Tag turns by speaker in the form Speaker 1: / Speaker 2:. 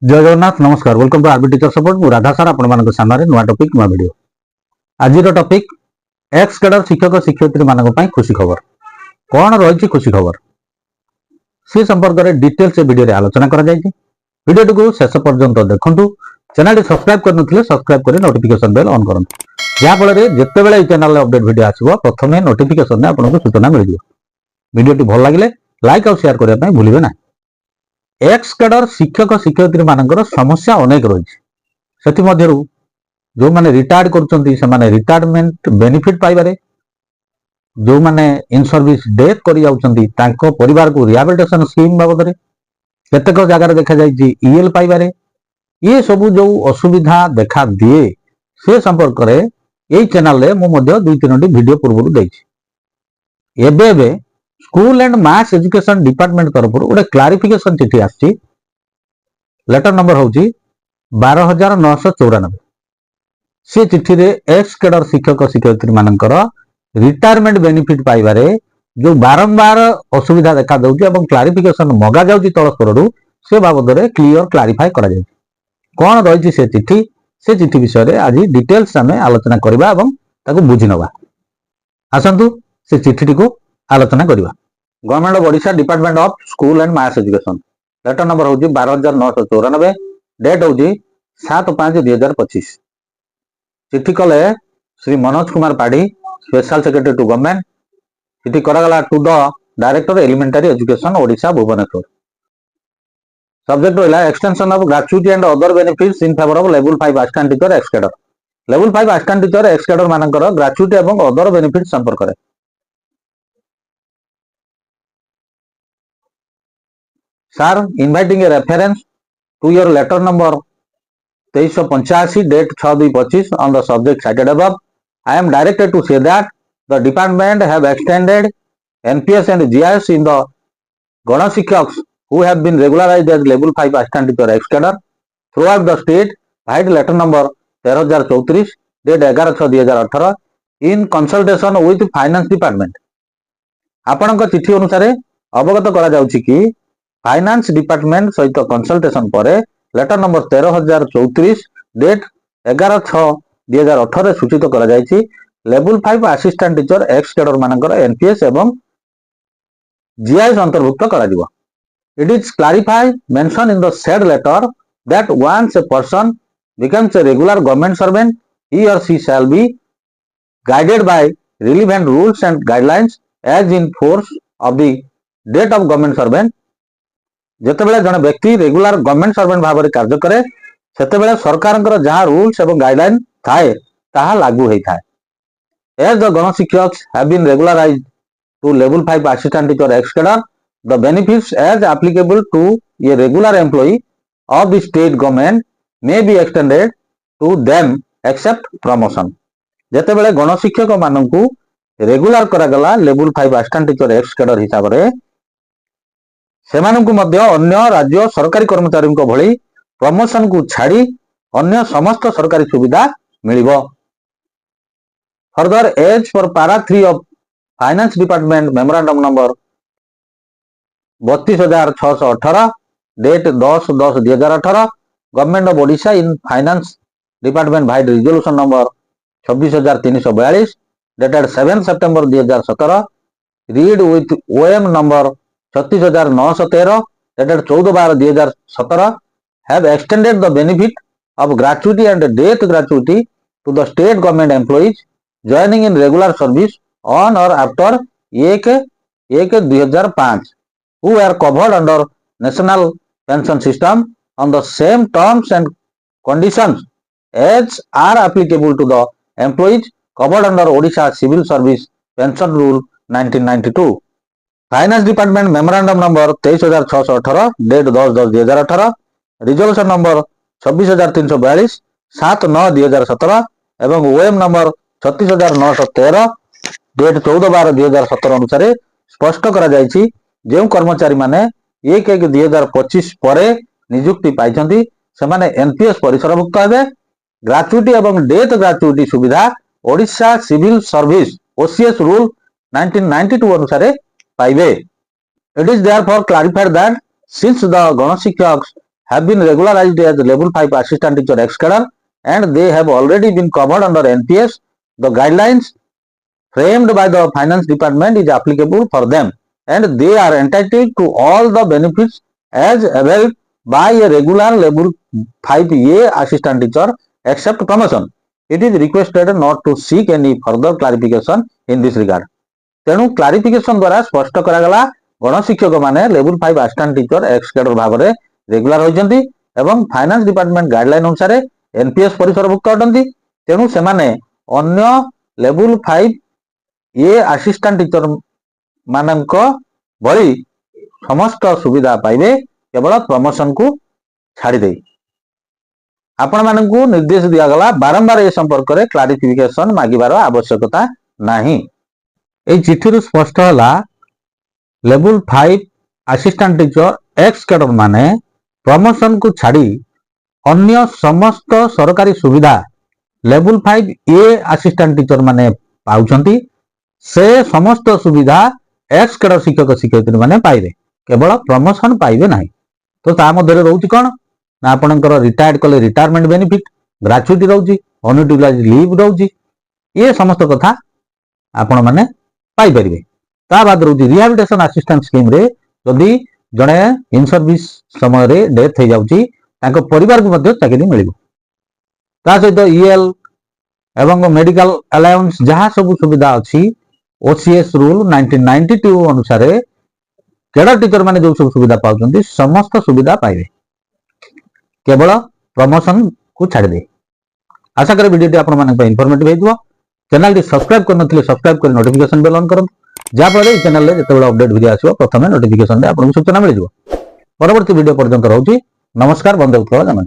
Speaker 1: जय जगन्नाथ नमस्कार welcome to RB teacher support मु राधा सार आपण सामने नुआ टॉपिक नुआ वीडियो आज टॉपिक एक्स कैडर शिक्षक शिक्षयित्री मानक पई खुशी खबर कौन रही खुशी खबर से संपर्क में डिटेल से वीडियो रे आलोचना करा जायछि। वीडियो को शेष पर्यंत देखंतु। चैनल सब्सक्राइब करनथिले सब्सक्राइब करी नोटिफिकेशन बेल ऑन करंतु जहा फल रे जेते बेले चैनल रे अपडेट वीडियो आसीबो प्रथमे नोटिफिकेशन ने आपनको सूचना मिल जिवो। वीडियो भल लागिले लाइक और शेयर करिया पई भूलिबे ना। एक्स कैडर शिक्षक शिक्षयित्री मानकर समस्या अनेक रही जो माने रिटायर्ड कर रिटायरमेंट बेनिफिट पाइबारे जो माने इन सर्विस डेथ कर परिवार को रिहाबिलिटेशन स्कीम बाबद केतेक जगह देखा जाइए ईएल पाइबारे ये सब जो असुविधा देखा दिए से संपर्क में यही चैनल रे मु दुई तीन वीडियो पूर्व देबे school and mass education department तरफ गोटे क्लारिफिकेशन चिठी आसी लेटर नंबर हूँ 12,994 से चिठी रे एक्स कैडर शिक्षक शिक्षयित्री मानकर रिटायरमेंट बेनिफिट पाइबारे जो बारंबार असुविधा देखा दउछि एवं क्लारिफिकेशन मगा जाउछि तल स्तर से बाबद रे क्लियर क्लारिफाई करा जाय कौन रही से चिठी विषय रे आज डिटेल्स आमे आलोचना करबा एवं ताकू बुझी नबा। आसंतु से चिठी को आलोचना करवा। Government of Odisha department of school and mass education letter number हूँ 12,994 डेट हूँ 7/5/2025 चिठी कले Shri Manoj Kumar Padhi special secretary to government चिठी करागला to the director elementary education Odisha Bhubaneswar subject रहा extension of gratuity and other benefits in favour of level 5 assistant teacher ex cadre level 5 assistant teacher ex cadre मानकर gratuity एवं other benefits संपर्क में Sir, inviting a reference to your letter number 2385 date 6/2/25 on the subject cited above. I am directed to say that the department have extended NPS and GIS in the Gana Shikshaks who have been regularized as level 5 assistant teacher ex cadre throughout the state via letter number 13,034 date 11/6/2018 in consultation with finance department. आपनका चिठी अनुसार अवगत करा जाउछि कि finance department सहित consultation पर letter number 13,034 date 11/6/2018 सूचित करा जायछि level 5 assistant teacher ex cadre मानकर एनपीएस एवं जीआईएस अंतर्भुक्त करा दिबो। It is clarified mention in the said letter that once a person becomes a regular government servant he or she shall be guided by relevant rules and guidelines as in force of the date of government servant जेतेबेले जने व्यक्ति regular government servant भाव में कार्य करे सेतेबेले सरकार जहाँ rules एवं guideline थाए ताहा लागू होई थाए। एज द गण शिक्षक have been regularised to level 5 assistant teacher ex cadre the benefits as applicable to a regular employee of the state government may be extended to them except promotion जेतेबेले गण शिक्षक माननकु रेगुलर करा गला level 5 assistant teacher ex cadre हिसाब रे सेमानंकु मध्य अन्य राज्य सरकारी कर्मचारी भली प्रमोशन को छाड़ी अन्य समस्त सरकारी सुविधा मिलिबो। Further as per para 3 of finance department memorandum number 32,618 date 10/10/2018 government of Odisha in finance department by resolution number 26,342 dated 7 September 2017 read with OM number 36,913 dated 14/12/2017 have extended the benefit of gratuity and death gratuity to the state government employees joining in regular service on or after 1/1/2005 who are covered under national pension system on the same terms and conditions as are applicable to the employees covered under Odisha Civil Service Pension Rule 1992. Finance department memorandum number 23,618 date 10/10/2018 resolution number 26,342 7/9/2017 एवं ओएम number 36,913 date 14/12/2017 अनुसार स्पष्ट करा जायछि जे कर्मचारी माने 1/1/2025 परे नियुक्ति पाइछन्ति सेमाने NPS परिसरभुक्त हेबे। Gratuity एवं डेथ ग्रेचुइटी सुविधा Odisha civil service OCS rule 1992 अनुसार पाइबे। It is therefore clarified that since the Gana Shikshakas have been regularized as level 5 assistant teacher ex cadre and they have already been covered under NPS. The guidelines framed by the finance department is applicable for them and they are entitled to all the benefits as availed by a regular level 5A assistant teacher except promotion. It is requested not to seek any further clarification in this regard. तेणु clarification द्वारा स्पष्ट करागला गणशिक्षक माने level 5 assistant teacher ex cadre भाव में regular होइजंती एवं finance department guideline अनुसार NPS परिसरभुक्त अटंती। तेणु से माने अन्य लेवल 5 ए असिस्टेंट टीचर मानक भली समस्त सुविधा पाइबे केवल प्रमोशन को छाड़ी दे। आपण मानकू निर्देश दिया गला बारंबार ए संपर्क रे क्लारिफिकेशन मागिबार आवश्यकता नाही। ए चिठी स्पष्ट होला level 5 assistant teacher ex cadre माने प्रमोशन को छाड़ी अन्य समस्त सरकारी सुविधा लेवल 5 ए असिस्टेंट टीचर माने पाउछंती। से समस्त सुविधा एक्स कैडर शिक्षक शिक्षयित्री माने पाइबे केवल प्रमोशन पाइबे नाही। तो ता मध्य रहउची कोन ना आपनकर रिटायर्ड कले रिटायरमेंट बेनिफिट ग्रेच्युटी रहउची अनयूटिलाइज लीव रहउची ये समस्त कथा आपण माने पाई परिबे। ता बाद रहउची रिहैबिलिटेशन असिस्टेंट स्कीम रे जदी जणे इन सर्विस समय रे डेथ हे जाउची ताको परिवार को मध्य चाकरी मिलिबो। ता सहित ईएल एवं मेडिकल अलाउंस जहां सब सुविधा अछि ओसीएस रूल 1992 अनुसार कैडर टीचर माने जो सब सुविधा पाउचंती समस्त सुविधा पाइबे केवल प्रमोशन को छाड़ दे। आशा करें वीडियो आपण मानक इनफॉर्मेटिव हेतु। चैनल टी सब्सक्राइब करनथिले सब्सक्राइब कर नोटिफिकेशन बेल ऑन करंतु जा फले चैनल रे जेतेबेला अपडेट वीडियो आसीबो प्रथमे नोटिफिकेशन रे आपन सूचना मिल जिवो। परवर्ती वीडियो पर्यंत रहउची नमस्कार बंदे उत्कल जमन।